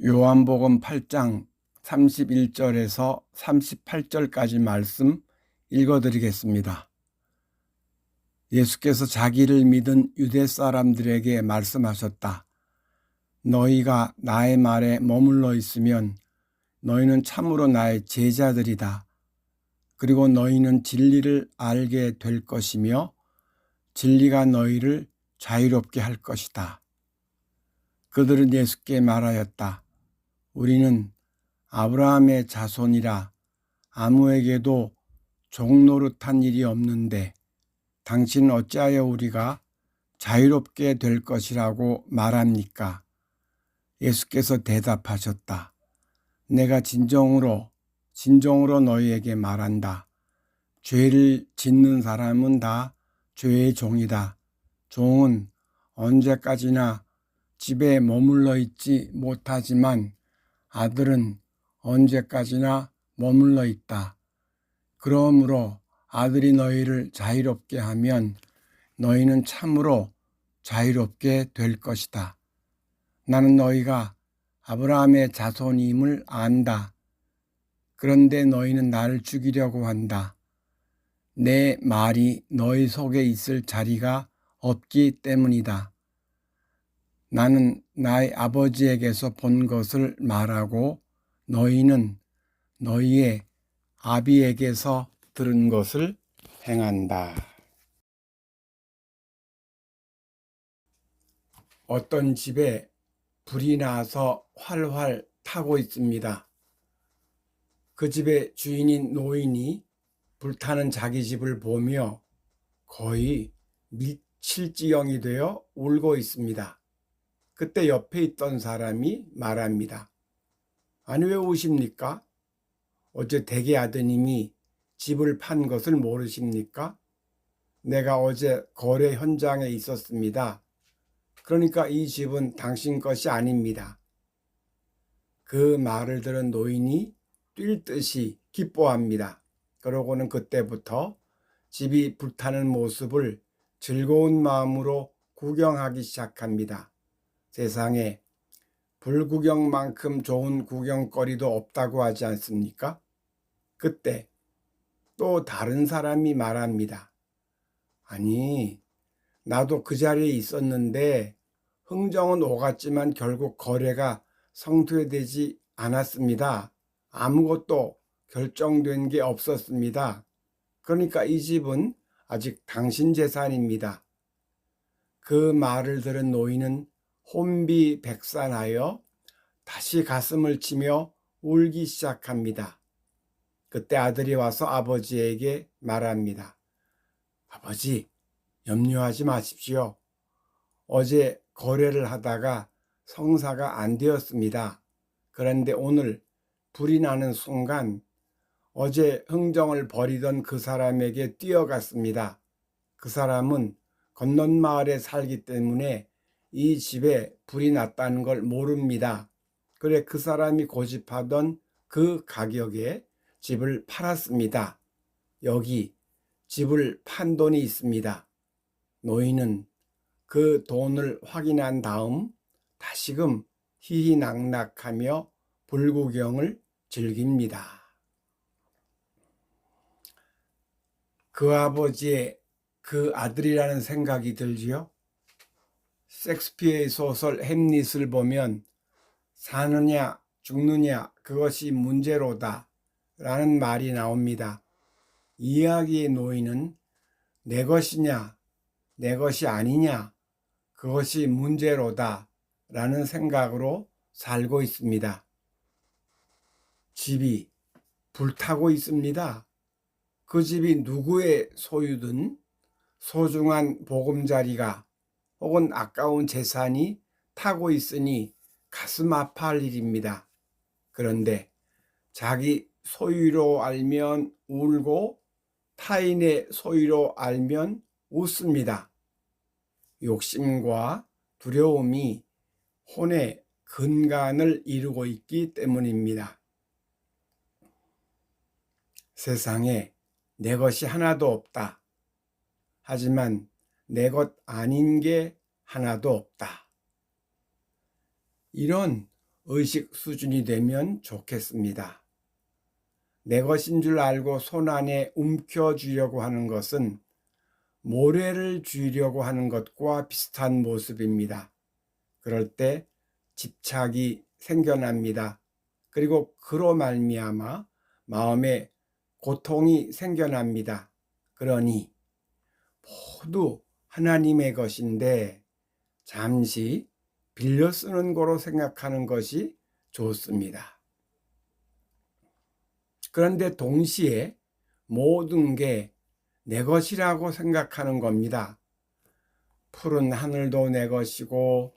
요한복음 8장 31절에서 38절까지 말씀 읽어드리겠습니다. 예수께서 자기를 믿은 유대 사람들에게 말씀하셨다. 너희가 나의 말에 머물러 있으면 너희는 참으로 나의 제자들이다. 그리고 너희는 진리를 알게 될 것이며 진리가 너희를 자유롭게 할 것이다. 그들은 예수께 말하였다. 우리는 아브라함의 자손이라 아무에게도 종노릇한 일이 없는데 당신은 어찌하여 우리가 자유롭게 될 것이라고 말합니까? 예수께서 대답하셨다. 내가 진정으로 너희에게 말한다. 죄를 짓는 사람은 다 죄의 종이다. 종은 언제까지나 집에 머물러 있지 못하지만 아들은 언제까지나 머물러 있다. 그러므로 아들이 너희를 자유롭게 하면 너희는 참으로 자유롭게 될 것이다. 나는 너희가 아브라함의 자손임을 안다. 그런데 너희는 나를 죽이려고 한다. 내 말이 너희 속에 있을 자리가 없기 때문이다. 나는 나의 아버지에게서 본 것을 말하고 너희는 너희의 아비에게서 들은 것을 행한다. 어떤 집에 불이 나서 활활 타고 있습니다. 그 집의 주인인 노인이 불타는 자기 집을 보며 거의 미칠지경이 되어 울고 있습니다. 그때 옆에 있던 사람이 말합니다. 아니 왜 우십니까? 어제 대개 아드님이 집을 판 것을 모르십니까? 내가 어제 거래 현장에 있었습니다. 그러니까 이 집은 당신 것이 아닙니다. 그 말을 들은 노인이 뛸 듯이 기뻐합니다. 그러고는 그때부터 집이 불타는 모습을 즐거운 마음으로 구경하기 시작합니다. 세상에 불구경만큼 좋은 구경거리도 없다고 하지 않습니까? 그때 또 다른 사람이 말합니다. 아니, 나도 그 자리에 있었는데 흥정은 오갔지만 결국 거래가 성사되지 않았습니다. 아무것도 결정된 게 없었습니다. 그러니까 이 집은 아직 당신 재산입니다. 그 말을 들은 노인은 혼비백산하여 다시 가슴을 치며 울기 시작합니다. 그때 아들이 와서 아버지에게 말합니다. 아버지, 염려하지 마십시오. 어제 거래를 하다가 성사가 안 되었습니다. 그런데 오늘 불이 나는 순간 어제 흥정을 벌이던 그 사람에게 뛰어갔습니다. 그 사람은 건넌마을에 살기 때문에 이 집에 불이 났다는 걸 모릅니다. 그래 그 사람이 고집하던 그 가격에 집을 팔았습니다. 여기 집을 판 돈이 있습니다. 노인은 그 돈을 확인한 다음 다시금 희희낙낙하며 불구경을 즐깁니다. 그 아버지의 그 아들이라는 생각이 들지요. 셰익스피어의 소설 햄릿을 보면 사느냐 죽느냐 그것이 문제로다 라는 말이 나옵니다. 이야기의 노인은 내 것이냐 내 것이 아니냐 그것이 문제로다 라는 생각으로 살고 있습니다. 집이 불타고 있습니다. 그 집이 누구의 소유든 소중한 보금자리가 혹은 아까운 재산이 타고 있으니 가슴 아파할 일입니다. 그런데 자기 소유로 알면 울고 타인의 소유로 알면 웃습니다. 욕심과 두려움이 혼의 근간을 이루고 있기 때문입니다. 세상에 내 것이 하나도 없다. 하지만 내 것 아닌 게 하나도 없다. 이런 의식 수준이 되면 좋겠습니다. 내 것인 줄 알고 손 안에 움켜쥐려고 하는 것은 모래를 쥐려고 하는 것과 비슷한 모습입니다. 그럴 때 집착이 생겨납니다. 그리고 그로 말미암아 마음에 고통이 생겨납니다. 그러니 모두 하나님의 것인데 잠시 빌려 쓰는 거로 생각하는 것이 좋습니다. 그런데 동시에 모든 게 내 것이라고 생각하는 겁니다. 푸른 하늘도 내 것이고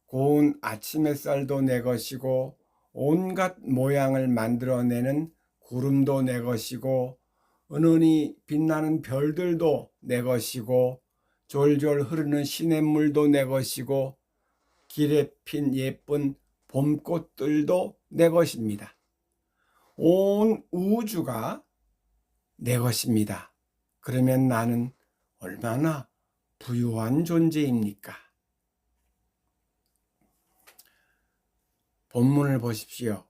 고운 아침 햇살도 내 것이고 온갖 모양을 만들어내는 구름도 내 것이고 은은히 빛나는 별들도 내 것이고 졸졸 흐르는 시냇물도 내 것이고 길에 핀 예쁜 봄꽃들도 내 것입니다. 온 우주가 내 것입니다. 그러면 나는 얼마나 부유한 존재입니까? 본문을 보십시오.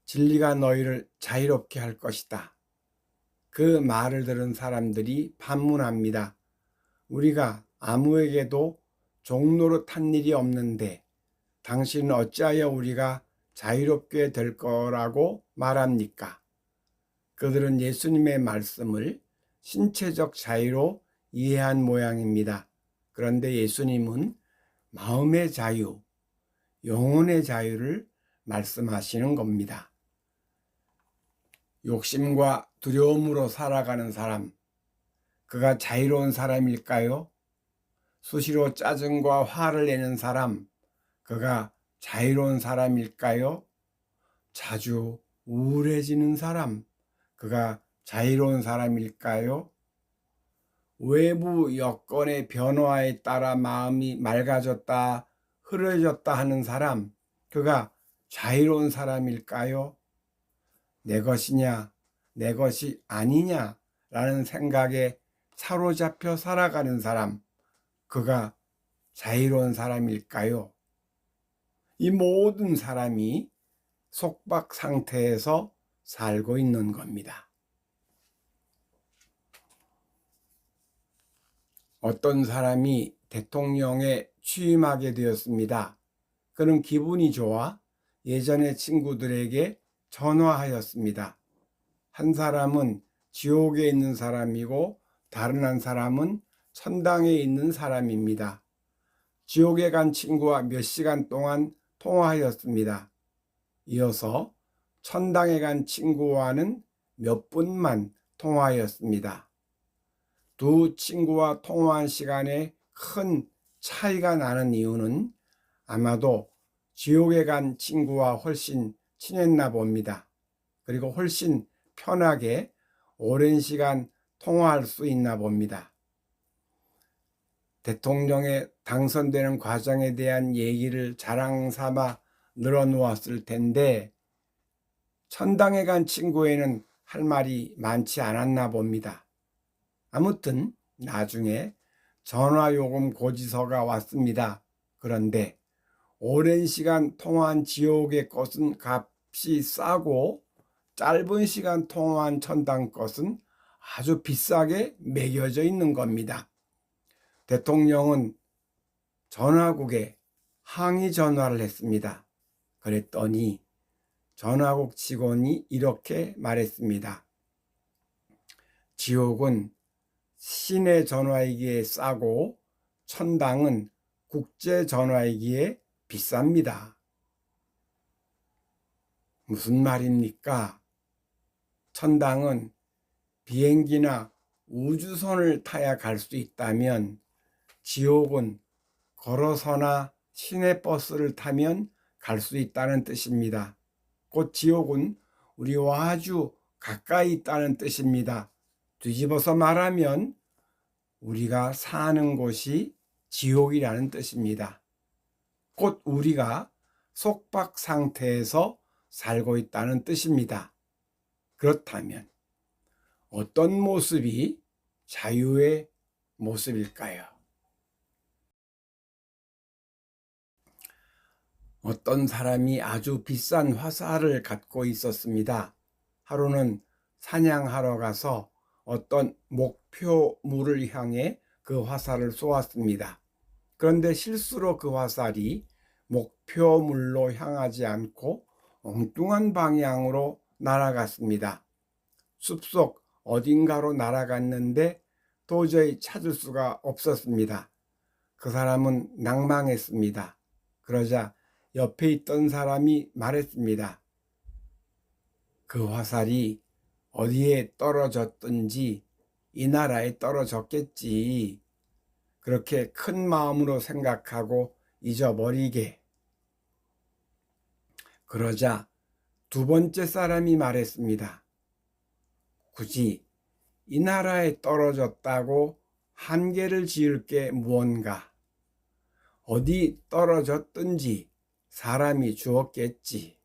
진리가 너희를 자유롭게 할 것이다. 그 말을 들은 사람들이 반문합니다. 우리가 아무에게도 종노릇 한 일이 없는데 당신은 어찌하여 우리가 자유롭게 될 거라고 말합니까? 그들은 예수님의 말씀을 신체적 자유로 이해한 모양입니다. 그런데 예수님은 마음의 자유, 영혼의 자유를 말씀하시는 겁니다. 욕심과 두려움으로 살아가는 사람, 그가 자유로운 사람일까요? 수시로 짜증과 화를 내는 사람, 그가 자유로운 사람일까요? 자주 우울해지는 사람, 그가 자유로운 사람일까요? 외부 여건의 변화에 따라 마음이 맑아졌다, 흐려졌다 하는 사람, 그가 자유로운 사람일까요? 내 것이냐, 내 것이 아니냐 라는 생각에 사로잡혀 살아가는 사람, 그가 자유로운 사람일까요? 이 모든 사람이 속박 상태에서 살고 있는 겁니다. 어떤 사람이 대통령에 취임하게 되었습니다. 그는 기분이 좋아 예전의 친구들에게 전화하였습니다. 한 사람은 지옥에 있는 사람이고 다른 한 사람은 천당에 있는 사람입니다. 지옥에 간 친구와 몇 시간 동안 통화하였습니다. 이어서 천당에 간 친구와는 몇 분만 통화하였습니다. 두 친구와 통화한 시간에 큰 차이가 나는 이유는 아마도 지옥에 간 친구와 훨씬 친했나 봅니다. 그리고 훨씬 편하게 오랜 시간 통화할 수 있나 봅니다. 대통령에 당선되는 과정에 대한 얘기를 자랑 삼아 늘어놓았을 텐데 천당에 간 친구에는 할 말이 많지 않았나 봅니다. 아무튼 나중에 전화요금 고지서가 왔습니다. 그런데 오랜 시간 통화한 지옥의 것은 값이 싸고 짧은 시간 통화한 천당 것은 아주 비싸게 매겨져 있는 겁니다. 대통령은 전화국에 항의 전화를 했습니다. 그랬더니 전화국 직원이 이렇게 말했습니다. 지옥은 시내 전화이기에 싸고 천당은 국제 전화이기에 비쌉니다. 무슨 말입니까? 천당은 비행기나 우주선을 타야 갈 수 있다면 지옥은 걸어서나 시내버스를 타면 갈 수 있다는 뜻입니다. 곧 지옥은 우리와 아주 가까이 있다는 뜻입니다. 뒤집어서 말하면 우리가 사는 곳이 지옥이라는 뜻입니다. 곧 우리가 속박 상태에서 살고 있다는 뜻입니다. 그렇다면 어떤 모습이 자유의 모습일까요? 어떤 사람이 아주 비싼 화살을 갖고 있었습니다. 하루는 사냥하러 가서 어떤 목표물을 향해 그 화살을 쏘았습니다. 그런데 실수로 그 화살이 목표물로 향하지 않고 엉뚱한 방향으로 날아갔습니다. 숲속 어딘가로 날아갔는데 도저히 찾을 수가 없었습니다. 그 사람은 낭망했습니다. 그러자 옆에 있던 사람이 말했습니다. 그 화살이 어디에 떨어졌든지 이 나라에 떨어졌겠지. 그렇게 큰 마음으로 생각하고 잊어버리게. 그러자 두 번째 사람이 말했습니다. 굳이 이 나라에 떨어졌다고 한계를 지을 게 무언가. 어디 떨어졌든지 사람이 주었겠지.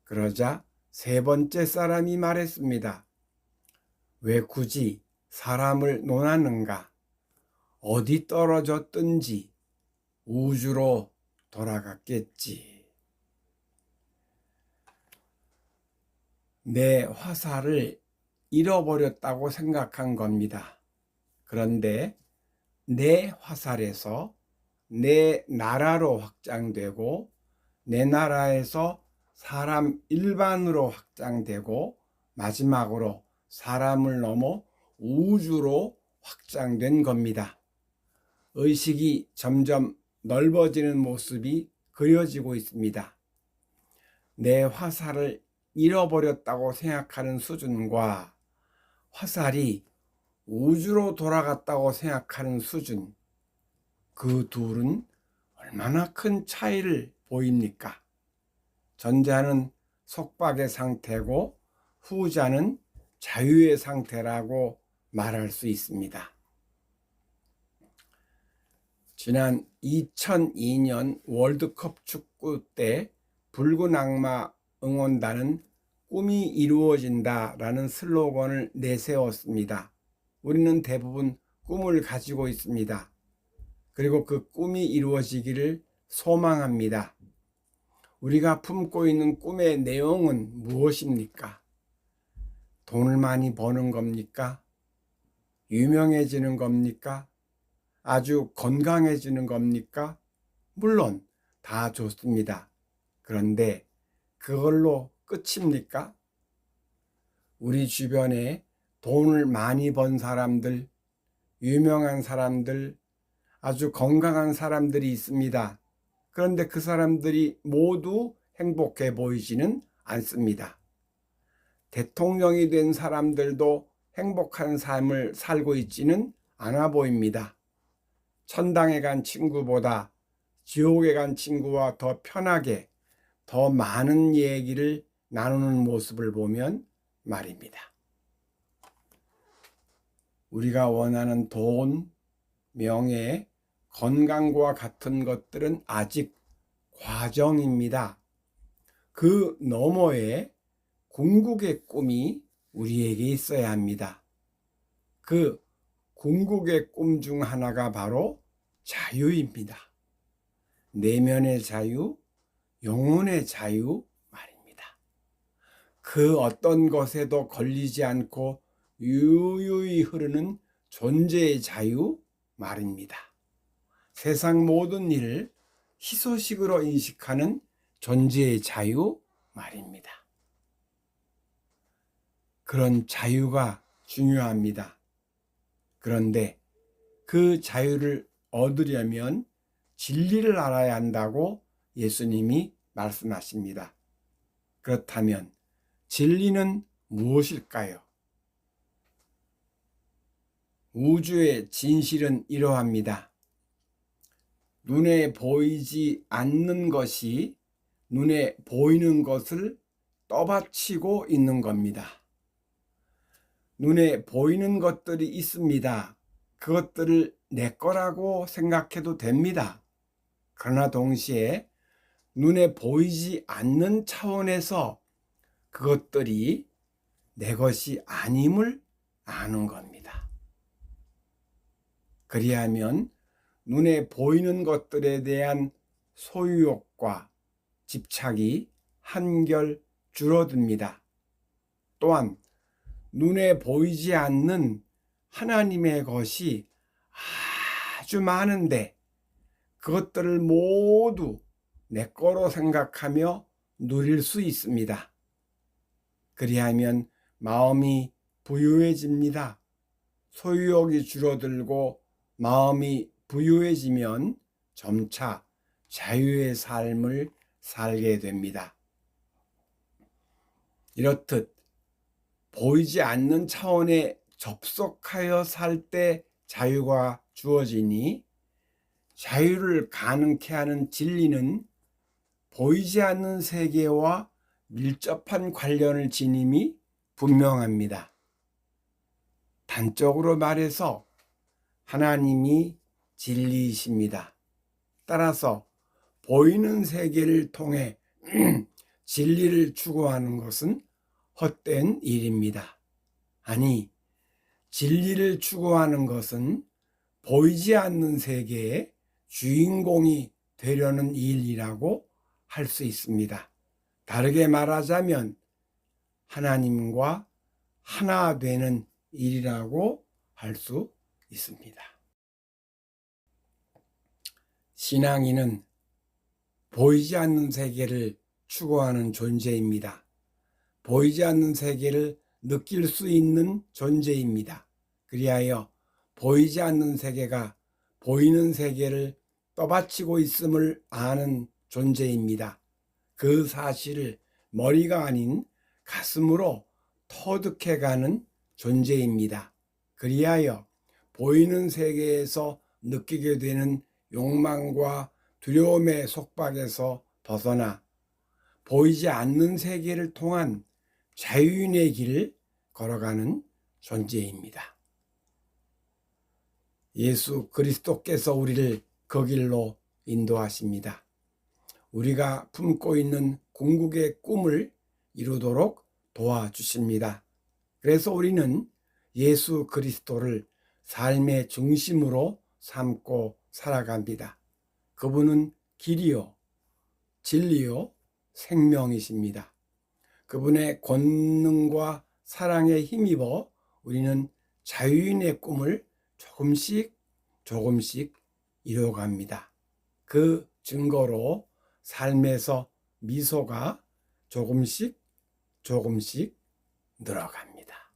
그러자 세 번째 사람이 말했습니다. 왜 굳이 사람을 논하는가? 어디 떨어졌든지 우주로 돌아갔겠지. 내 화살을 잃어버렸다고 생각한 겁니다. 그런데 내 화살에서 내 나라로 확장되고 내 나라에서 사람 일반으로 확장되고 마지막으로 사람을 넘어 우주로 확장된 겁니다. 의식이 점점 넓어지는 모습이 그려지고 있습니다. 내 화살을 잃어버렸다고 생각하는 수준과 화살이 우주로 돌아갔다고 생각하는 수준, 그 둘은 얼마나 큰 차이를 보입니까? 전자는 속박의 상태고 후자는 자유의 상태라고 말할 수 있습니다. 지난 2002년 월드컵 축구 때 붉은 악마 응원단은 꿈이 이루어진다라는 슬로건을 내세웠습니다. 우리는 대부분 꿈을 가지고 있습니다. 그리고 그 꿈이 이루어지기를 소망합니다. 우리가 품고 있는 꿈의 내용은 무엇입니까? 돈을 많이 버는 겁니까? 유명해지는 겁니까? 아주 건강해지는 겁니까? 물론 다 좋습니다. 그런데 그걸로 끝입니까? 우리 주변에 돈을 많이 번 사람들, 유명한 사람들, 아주 건강한 사람들이 있습니다. 그런데 그 사람들이 모두 행복해 보이지는 않습니다. 대통령이 된 사람들도 행복한 삶을 살고 있지는 않아 보입니다. 천당에 간 친구보다 지옥에 간 친구와 더 편하게 더 많은 얘기를 나누는 모습을 보면 말입니다. 우리가 원하는 돈, 명예, 건강과 같은 것들은 아직 과정입니다. 그 너머에 궁극의 꿈이 우리에게 있어야 합니다. 그 궁극의 꿈 중 하나가 바로 자유입니다. 내면의 자유, 영혼의 자유 말입니다. 그 어떤 것에도 걸리지 않고 유유히 흐르는 존재의 자유 말입니다. 세상 모든 일을 희소식으로 인식하는 존재의 자유 말입니다. 그런 자유가 중요합니다. 그런데 그 자유를 얻으려면 진리를 알아야 한다고 예수님이 말씀하십니다. 그렇다면 진리는 무엇일까요? 우주의 진실은 이러합니다. 눈에 보이지 않는 것이 눈에 보이는 것을 떠받치고 있는 겁니다. 눈에 보이는 것들이 있습니다. 그것들을 내 거라고 생각해도 됩니다. 그러나 동시에 눈에 보이지 않는 차원에서 그것들이 내 것이 아님을 아는 겁니다. 그리하면 눈에 보이는 것들에 대한 소유욕과 집착이 한결 줄어듭니다. 또한 눈에 보이지 않는 하나님의 것이 아주 많은데 그것들을 모두 내 거로 생각하며 누릴 수 있습니다. 그리하면 마음이 부유해집니다. 소유욕이 줄어들고 마음이 부유해지면 점차 자유의 삶을 살게 됩니다. 이렇듯 보이지 않는 차원에 접속하여 살 때 자유가 주어지니 자유를 가능케 하는 진리는 보이지 않는 세계와 밀접한 관련을 지님이 분명합니다. 단적으로 말해서 하나님이 진리이십니다. 따라서 보이는 세계를 통해 진리를 추구하는 것은 헛된 일입니다. 아니, 진리를 추구하는 것은 보이지 않는 세계의 주인공이 되려는 일이라고 할 수 있습니다. 다르게 말하자면 하나님과 하나 되는 일이라고 할 수 있습니다. 신앙인은 보이지 않는 세계를 추구하는 존재입니다. 보이지 않는 세계를 느낄 수 있는 존재입니다. 그리하여 보이지 않는 세계가 보이는 세계를 떠받치고 있음을 아는 존재입니다. 그 사실을 머리가 아닌 가슴으로 터득해가는 존재입니다. 그리하여 보이는 세계에서 느끼게 되는 욕망과 두려움의 속박에서 벗어나 보이지 않는 세계를 통한 자유인의 길을 걸어가는 존재입니다. 예수 그리스도께서 우리를 그 길로 인도하십니다. 우리가 품고 있는 궁극의 꿈을 이루도록 도와주십니다. 그래서 우리는 예수 그리스도를 삶의 중심으로 삼고 살아갑니다. 그분은 길이요, 진리요, 생명이십니다. 그분의 권능과 사랑에 힘입어 우리는 자유인의 꿈을 조금씩 이뤄갑니다. 그 증거로 삶에서 미소가 조금씩 늘어갑니다.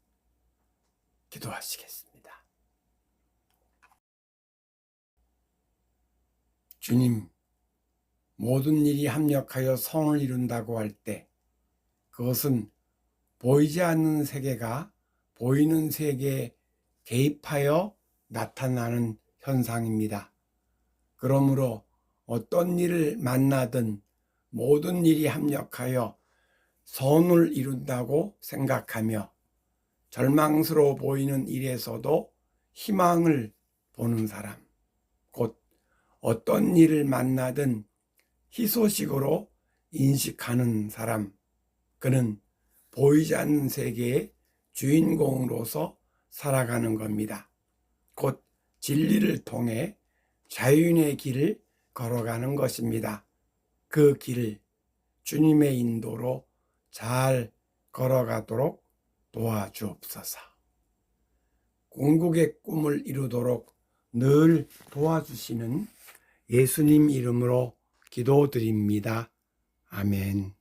기도하시겠습니다. 주님, 모든 일이 합력하여 성을 이룬다고 할 때 그것은 보이지 않는 세계가 보이는 세계에 개입하여 나타나는 현상입니다. 그러므로 어떤 일을 만나든 모든 일이 합력하여 선을 이룬다고 생각하며 절망스러워 보이는 일에서도 희망을 보는 사람, 곧 어떤 일을 만나든 희소식으로 인식하는 사람, 그는 보이지 않는 세계의 주인공으로서 살아가는 겁니다. 곧 진리를 통해 자유인의 길을 걸어가는 것입니다. 그 길을 주님의 인도로 잘 걸어가도록 도와주옵소서. 궁극의 꿈을 이루도록 늘 도와주시는 예수님 이름으로 기도드립니다. 아멘.